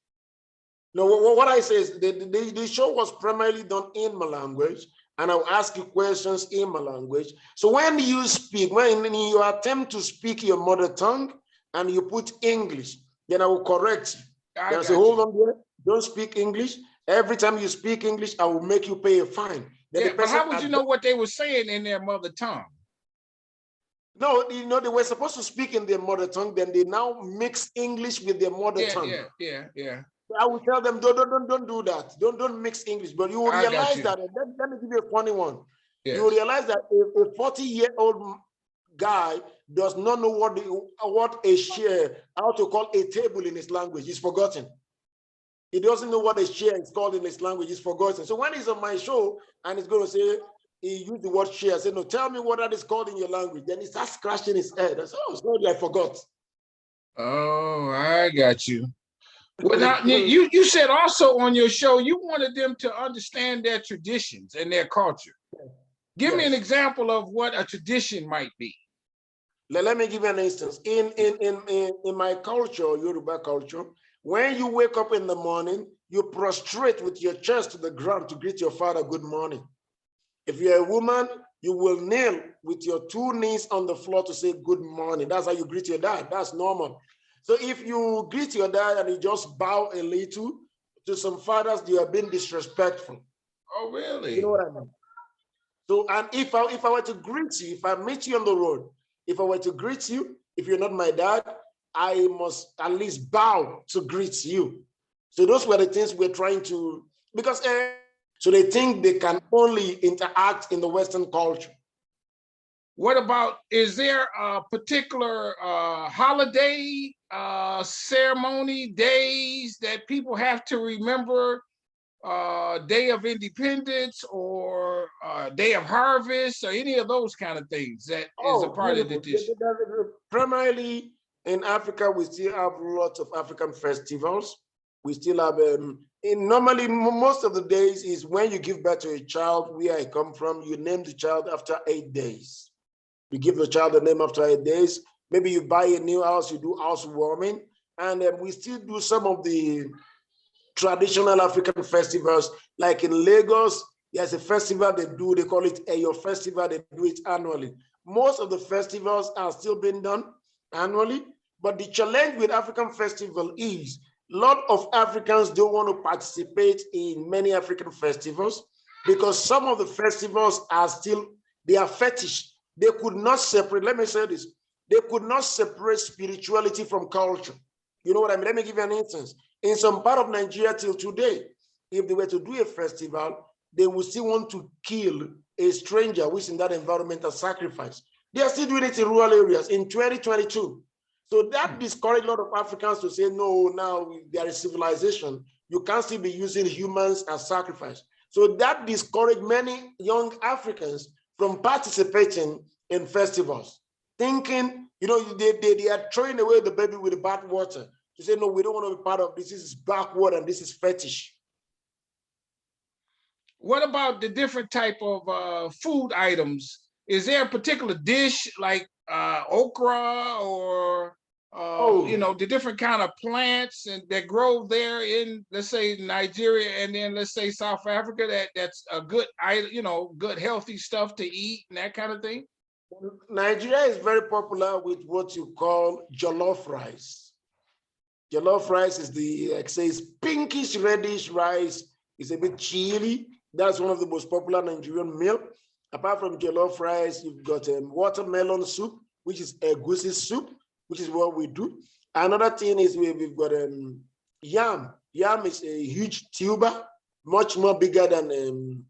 No, what I say is the show was primarily done in my language, and I'll ask you questions in my language. So when you speak, when you attempt to speak your mother tongue and you put English, then I will correct you. I say, hold on there, don't speak English. Every time you speak English, I will make you pay a fine. Yeah, but how would you know what they were saying in their mother tongue? No, they were supposed to speak in their mother tongue, then they now mix English with their mother tongue. Yeah. I will tell them, don't do that. Don't mix English. But you will realize that, let me give you a funny one. Yes. You will realize that a 40-year-old guy does not know what a chair, how to call a table in his language. He's forgotten. He doesn't know what a chair is called in his language. He's forgotten. So when he's on my show and he's going to say, he used the word chair, I said, no, tell me what that is called in your language. Then he starts scratching his head. I said, oh, sorry, I forgot. Oh, I got you. Well, now, you said also on your show, you wanted them to understand their traditions and their culture. Give me an example of what a tradition might be. Let me give you an instance. In my culture, Yoruba culture, when you wake up in the morning, you prostrate with your chest to the ground to greet your father, good morning. If you're a woman, you will kneel with your two knees on the floor to say good morning. That's how you greet your dad. That's normal. So if you greet your dad and you just bow a little, to some fathers, you are being disrespectful. Oh, really? You know what I mean? So, and if I were to greet you, if I meet you on the road, if I were to greet you, if you're not my dad, I must at least bow to greet you. So those were the things we're trying to, because so they think they can only interact in the Western culture. What about, is there a particular holiday, ceremony, days that people have to remember, Day of Independence or Day of Harvest or any of those kind of things that is a part of the dish? Primarily, In Africa, we still have lots of African festivals. We still have, normally most of the days is when you give birth to a child, where I come from, you name the child after 8 days. You give the child a name after 8 days. Maybe you buy a new house, you do housewarming. And we still do some of the traditional African festivals, like in Lagos, there's a festival they call it Eyo Festival, they do it annually. Most of the festivals are still being done annually, but the challenge with African festival is a lot of Africans don't want to participate in many African festivals because some of the festivals are still, they are fetish. They could not separate, let me say this, they could not separate spirituality from culture. You know what I mean? Let me give you an instance. In some part of Nigeria till today, if they were to do a festival, they would still want to kill a stranger which in that environment as sacrifice. They are still doing it in rural areas in 2022. So that discouraged a lot of Africans to say, no, now there is civilization. You can't still be using humans as sacrifice. So that discouraged many young Africans from participating in festivals, thinking, you know, they are throwing away the baby with the bathwater. To say, no, we don't want to be part of this. This is backward and this is fetish. What about the different type of food items? Is there a particular dish like okra or you know, the different kind of plants and that grow there in, let's say, Nigeria and then let's say South Africa, that's a good, you know, good healthy stuff to eat and that kind of thing? Nigeria is very popular with what you call jollof rice. Jollof rice is the, like say, pinkish reddish rice. It's a bit chili. That's one of the most popular Nigerian meal. Apart from jollof rice, you've got watermelon soup, which is egusi soup, which is what we do. Another thing is we've got yam. Yam is a huge tuber, much more bigger than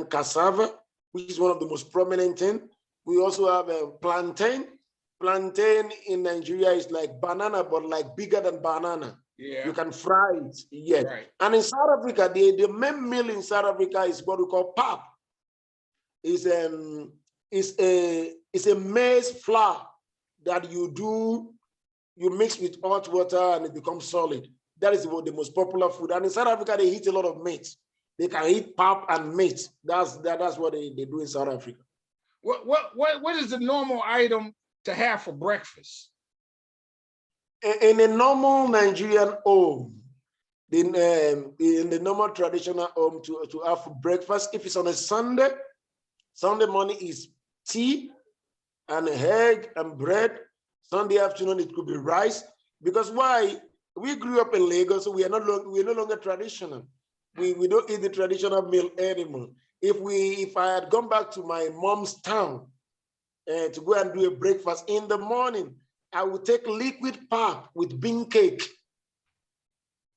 cassava, which is one of the most prominent things. We also have plantain. Plantain in Nigeria is like banana, but like bigger than banana. Yeah. You can fry it, yes. Right. And in South Africa, the main meal in South Africa is what we call pap. It's a maize flour that you mix with hot water and it becomes solid. That is the most popular food. And in South Africa, they eat a lot of meat. They can eat pap and meat. That's what they do in South Africa. What is the normal item to have for breakfast? In a normal Nigerian home, in the normal traditional home to have for breakfast, if it's on a Sunday morning is tea and egg and bread. Sunday afternoon, it could be rice. Because why? We grew up in Lagos, so we're no longer traditional. We don't eat the traditional meal anymore. If I had gone back to my mom's town to go and do a breakfast in the morning, I would take liquid pap with bean cake.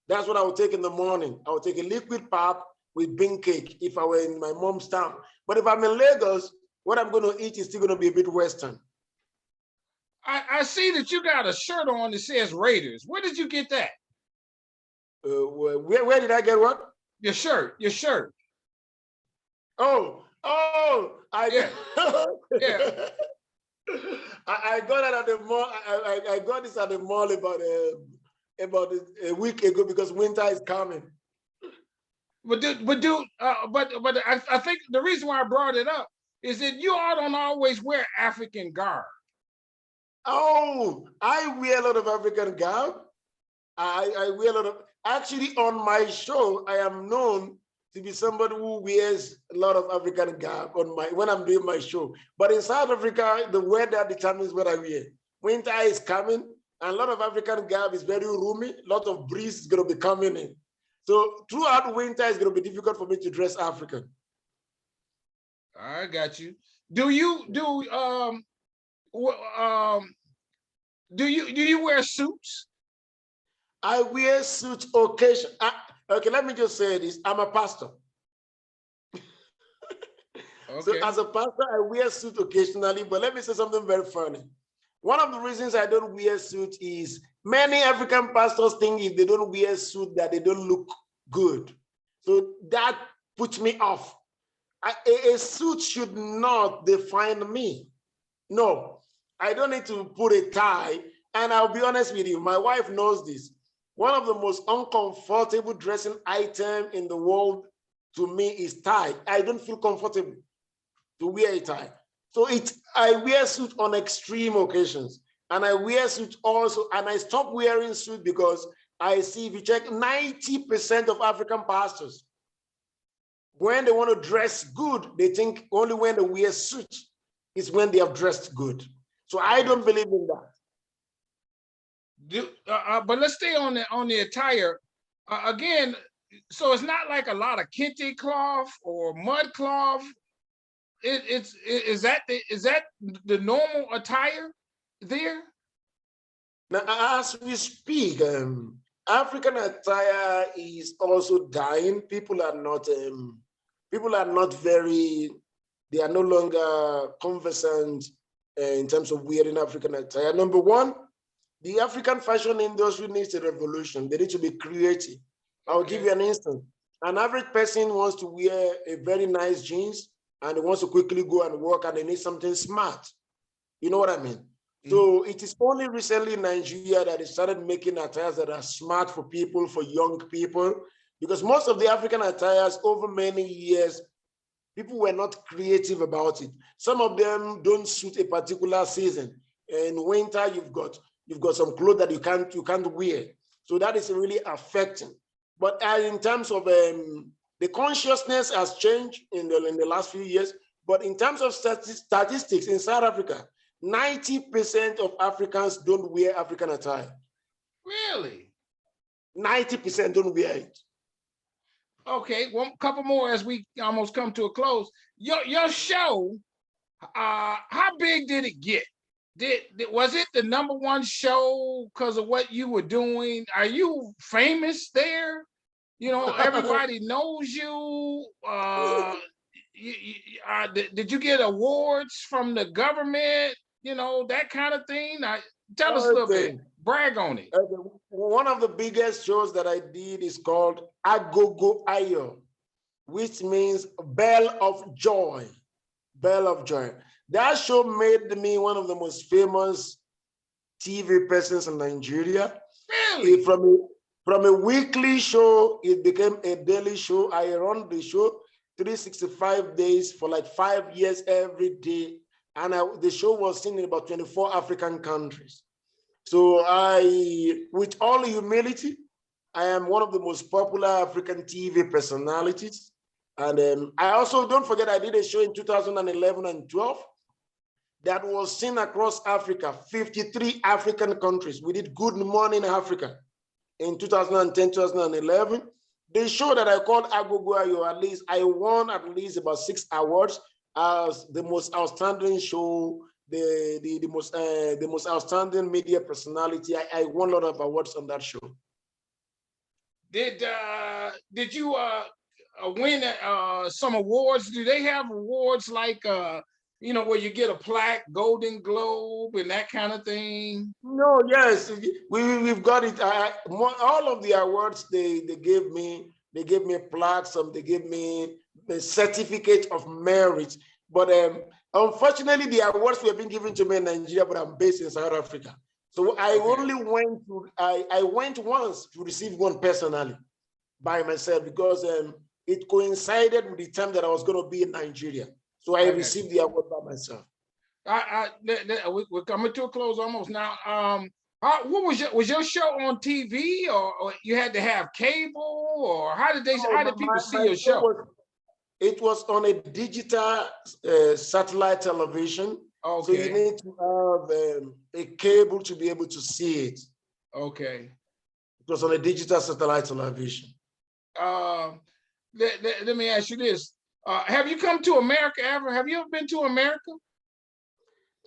That's what I would take in the morning. I would take a liquid pap with bean cake if I were in my mom's town. But if I'm in Lagos, what I'm going to eat is still going to be a bit Western. I see that you got a shirt on that says Raiders. Where did you get that? Where did I get what? Your shirt. Oh, Yeah. Yeah. I got it at the mall. I got this at the mall about a week ago because winter is coming. But I think the reason why I brought it up is that you all don't always wear African garb. Oh, I wear a lot of African garb. I wear a lot of, actually on my show, I am known to be somebody who wears a lot of African garb when I'm doing my show. But in South Africa, the weather determines what I wear. Winter is coming, and a lot of African garb is very roomy. A lot of breeze is going to be coming in. So throughout winter, it's going to be difficult for me to dress African. I got you. Do you wear suits? I wear suits occasionally. Okay, let me just say this. I'm a pastor. Okay. So as a pastor, I wear suit occasionally, but let me say something very funny. One of the reasons I don't wear suit is many African pastors think if they don't wear suit that they don't look good. So that puts me off. A suit should not define me. No, I don't need to put a tie. And I'll be honest with you, my wife knows this. One of the most uncomfortable dressing item in the world to me is tie. I don't feel comfortable to wear a tie. So I wear suit on extreme occasions. And I wear suit also, and I stopped wearing suit because I see, if you check, 90% of African pastors, when they want to dress good, they think only when they wear suit is when they have dressed good. So I don't believe in that. But let's stay on the attire again. So it's not like a lot of kente cloth or mud cloth. Is that the normal attire there? Now, as we speak, African attire is also dying. People are not very. They are no longer conversant in terms of wearing African attire. Number one, the African fashion industry needs a revolution. They need to be creative. I'll give you an instance. An average person wants to wear a very nice jeans and he wants to quickly go and work and they need something smart. You know what I mean? So it is only recently in Nigeria that they started making attires that are smart for people, for young people, because most of the African attires over many years, people were not creative about it. Some of them don't suit a particular season. In winter, you've got some clothes that you can't wear. So that is really affecting. But in terms of the consciousness has changed in the last few years. But in terms of statistics in South Africa, 90% of Africans don't wear African attire. Really? 90% don't wear it. Okay, one couple more as we almost come to a close. Your show, how big did it get? Was it the #1 show because of what you were doing? Are you famous there? You know, everybody knows you. Did you get awards from the government? You know, that kind of thing. Tell us a little bit. Brag on it. One of the biggest shows that I did is called Agogo Ayo, which means bell of joy. Bell of joy. That show made me one of the most famous TV persons in Nigeria. Really? From a weekly show, it became a daily show. I run the show 365 days for like 5 years every day. And the show was seen in about 24 African countries. So with all humility, I am one of the most popular African TV personalities. And I also, don't forget, I did a show in 2011 and 12 that was seen across Africa, 53 African countries. We did Good Morning Africa in 2010, 2011. The show that I called Agogo Ayo, at least I won at least about 6 awards as the most outstanding show, the most outstanding media personality. I won a lot of awards on that show. Did you win some awards? Do they have awards like you know, where you get a plaque, Golden Globe, and that kind of thing? No, yes, we've got it. All of the awards they gave me plaques, they gave me a certificate of merit. But unfortunately, the awards were being given to me in Nigeria, but I'm based in South Africa. So I only went to, I went once to receive one personally by myself because it coincided with the time that I was going to be in Nigeria. So I received the award by myself. We're coming to a close almost now. What was your show on TV, or you had to have cable, or how did people see your show? It was on a digital satellite television. Okay. So you need to have a cable to be able to see it. Okay. It was on a digital satellite television. Let me ask you this. Have you come to America ever? Have you ever been to America?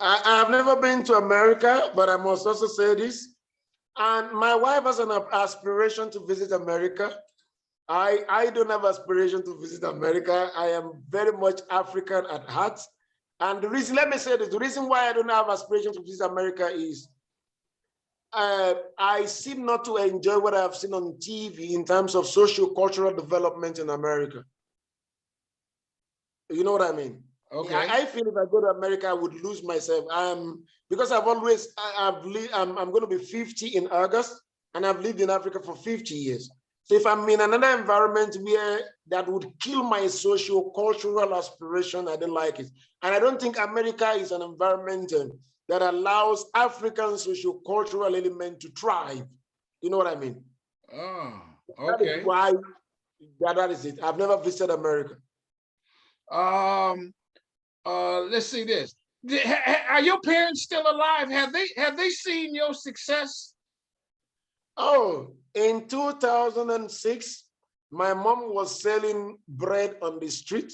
I have never been to America, but I must also say this. And my wife has an aspiration to visit America. I don't have aspiration to visit America. I am very much African at heart. And the reason, let me say this, the reason why I don't have aspiration to visit America is I seem not to enjoy what I've seen on TV in terms of social cultural development in America. You know what I mean? Okay. I feel if I go to America, I would lose myself. Because I'm going to be 50 in August, and I've lived in Africa for 50 years. So if I'm in another environment where that would kill my socio-cultural aspiration, I don't like it. And I don't think America is an environment that allows African socio-cultural element to thrive. You know what I mean? Oh, That is okay. why that is it. I've never visited America. Let's see this. Are your parents still alive? Have they seen your success? Oh, in 2006, my mom was selling bread on the street.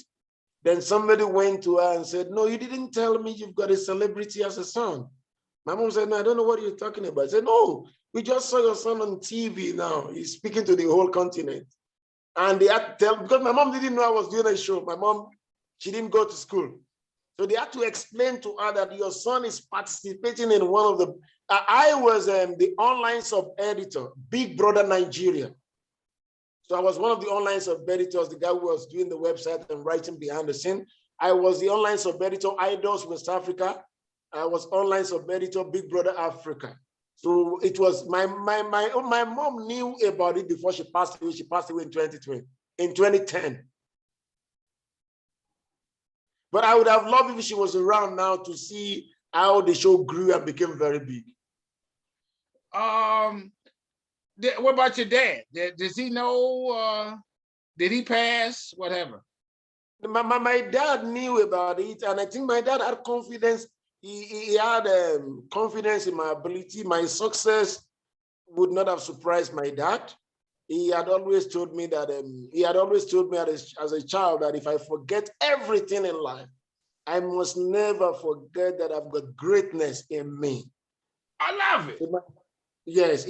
Then somebody went to her and said, "No, you didn't tell me you've got a celebrity as a son." My mom said, "No, I don't know what you're talking about." I said, "No, we just saw your son on TV now. He's speaking to the whole continent." And they had to tell, because my mom didn't know I was doing a show. My mom, she didn't go to school. So they had to explain to her that your son is participating in one of the, I was the online sub-editor, Big Brother Nigeria. So I was one of the online sub-editors, the guy who was doing the website and writing behind the scene. I was the online sub-editor, Idols West Africa. I was online sub-editor, Big Brother Africa. So it was, my mom knew about it before she passed away. She passed away in 2020, in 2010. But I would have loved if she was around now to see how the show grew and became very big. What about your dad? Does he know? Did he pass? Whatever. My dad knew about it, and I think my dad had confidence. He had confidence in my ability. My success would not have surprised my dad. He had always told me that as a child that if I forget everything in life, I must never forget that I've got greatness in me. I love it. Yes,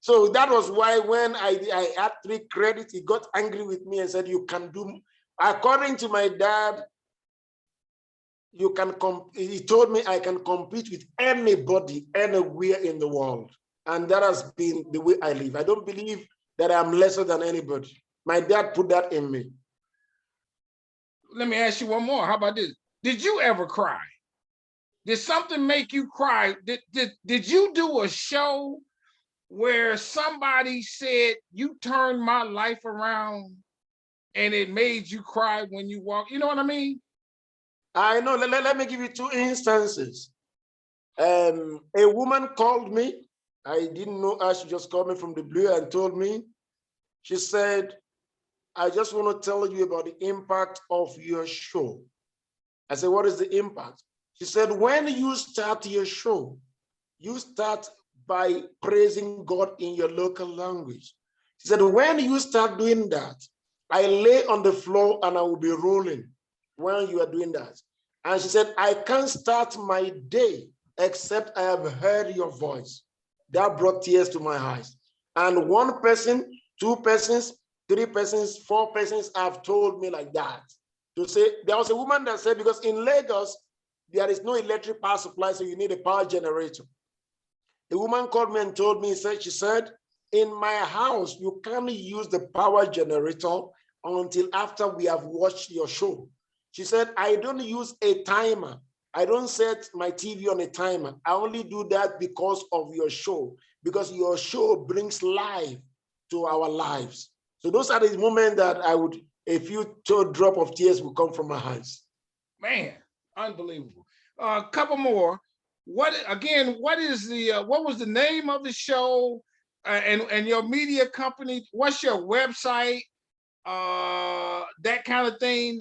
so that was why when I had 3 credits, he got angry with me and said, "You can do," according to my dad, he told me I can compete with anybody, anywhere in the world. And that has been the way I live. I don't believe that I'm lesser than anybody. My dad put that in me. Let me ask you one more. How about this? Did you ever cry? Did something make you cry? Did you do a show where somebody said you turned my life around and it made you cry when you walk? You know what I mean? I know. Let me give you 2 instances. A woman called me. I didn't know her. She just called me from the blue and told me. She said, "I just want to tell you about the impact of your show." I said, "What is the impact?" She said, "When you start your show, you start by praising God in your local language." She said, "When you start doing that, I lay on the floor and I will be rolling when you are doing that." And she said, "I can't start my day except I have heard your voice." That brought tears to my eyes. And 1 person, 2 persons, 3 persons, 4 persons have told me like that. To say, there was a woman that said, because in Lagos, there is no electric power supply, so you need a power generator. A woman called me and told me, she said, "In my house, you can't use the power generator until after we have watched your show." She said, "I don't use a timer. I don't set my TV on a timer. I only do that because of your show, because your show brings life to our lives." So those are the moments that a few drop of tears will come from my eyes. Man, unbelievable. A couple more. What was the name of the show and your media company? What's your website? That kind of thing.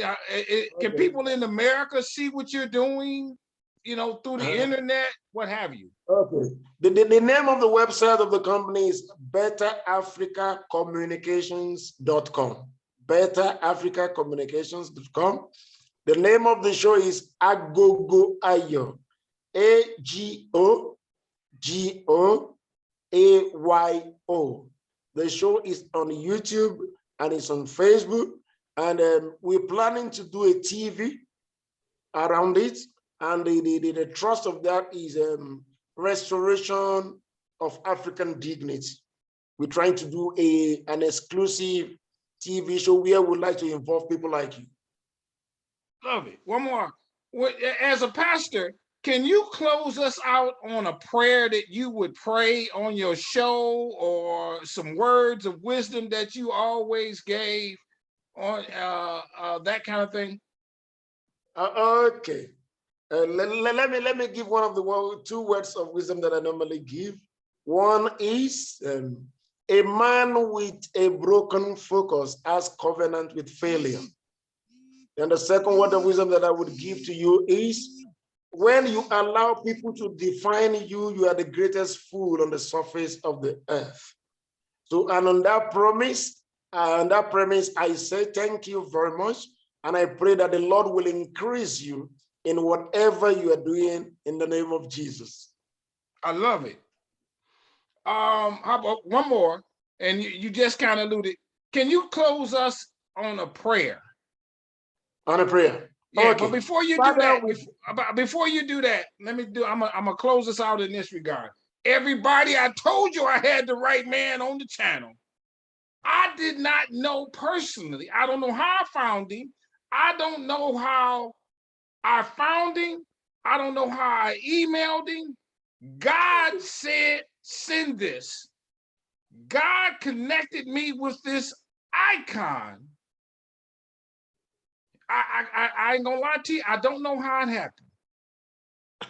Can people in America see what you're doing? Through the internet, what have you? Okay. The name of the website of the company is betterafricacommunications.com. betterafricacommunications.com. The name of the show is Agogo Ayo. Agogoayo. The show is on YouTube and it's on Facebook. And we're planning to do a TV around it. And the trust of that is restoration of African dignity. We're trying to do an exclusive TV show where we'd like to involve people like you. Love it. One more. As a pastor, can you close us out on a prayer that you would pray on your show, or some words of wisdom that you always gave, on that kind of thing? Okay. Let me give one of the two words of wisdom that I normally give. One is a man with a broken focus has covenant with failure. And the second word of wisdom that I would give to you is, when you allow people to define you, you are the greatest fool on the surface of the earth. So, and on that premise, I say thank you very much. And I pray that the Lord will increase you in whatever you are doing in the name of Jesus. I love it. How about one more? And you just kind of alluded. Can you close us on a prayer? On a prayer. Yeah, Okay. but before you do that, before you do that, let me do. I'm gonna close us out in this regard. Everybody, I told you I had the right man on the channel. I did not know personally. I don't know how I found him. I don't know how I found him. I don't know how I emailed him. God said, send this. God connected me with this icon. I ain't gonna lie to you, I don't know how it happened.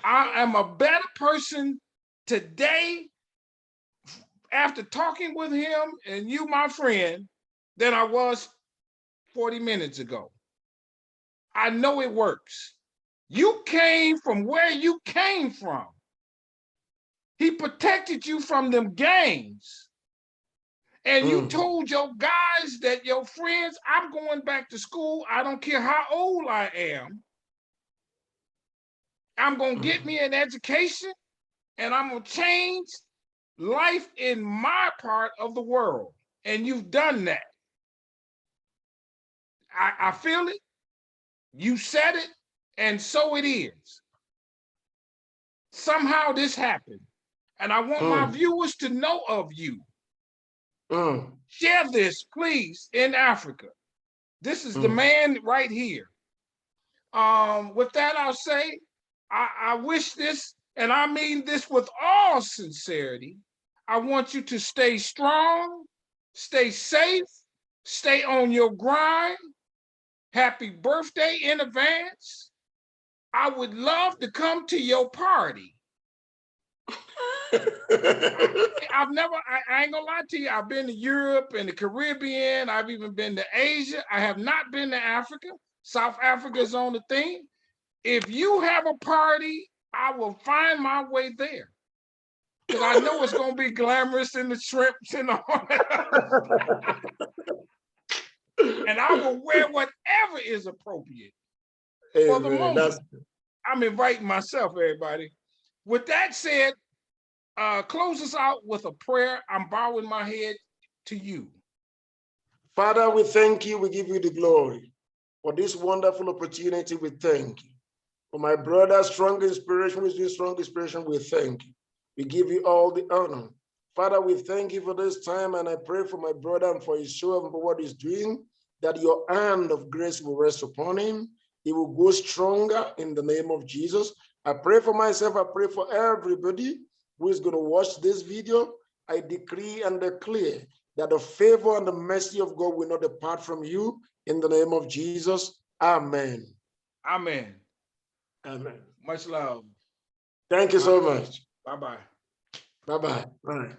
I am a better person today after talking with him and you, my friend, than I was 40 minutes ago. I know it works. You came from where you came from. He protected you from them gangs. And you told your guys that your friends, I'm going back to school. I don't care how old I am. I'm going to get me an education, and I'm going to change life in my part of the world. And you've done that. I feel it. You said it, and so it is. Somehow this happened. And I want my viewers to know of you. Share this, please, in Africa. This is the man right here. With that, I'll say, I wish this, and I mean this with all sincerity. I want you to stay strong, stay safe, stay on your grind. Happy birthday in advance. I would love to come to your party. I ain't gonna lie to you, I've been to Europe and the Caribbean, I've even been to Asia. I have not been to Africa. South Africa is on the thing. If you have a party, I will find my way there. Because I know it's gonna be glamorous in the shrimps and all that. And I will wear whatever is appropriate for the moment. I'm inviting myself, everybody. With that said, close us out with a prayer. I'm bowing my head to you. Father, we thank you. We give you the glory for this wonderful opportunity. We thank you. For my brother's strong inspiration, with this strong inspiration, we thank you. We give you all the honor. Father, we thank you for this time, and I pray for my brother and for his show and for what he's doing, that your hand of grace will rest upon him. He will go stronger in the name of Jesus. I pray for myself. I pray for everybody who is going to watch this video. I decree and declare that the favor and the mercy of God will not depart from you in the name of Jesus. Amen. Amen. Amen. Much love. Thank you so much. Bye-bye. Bye-bye. Bye.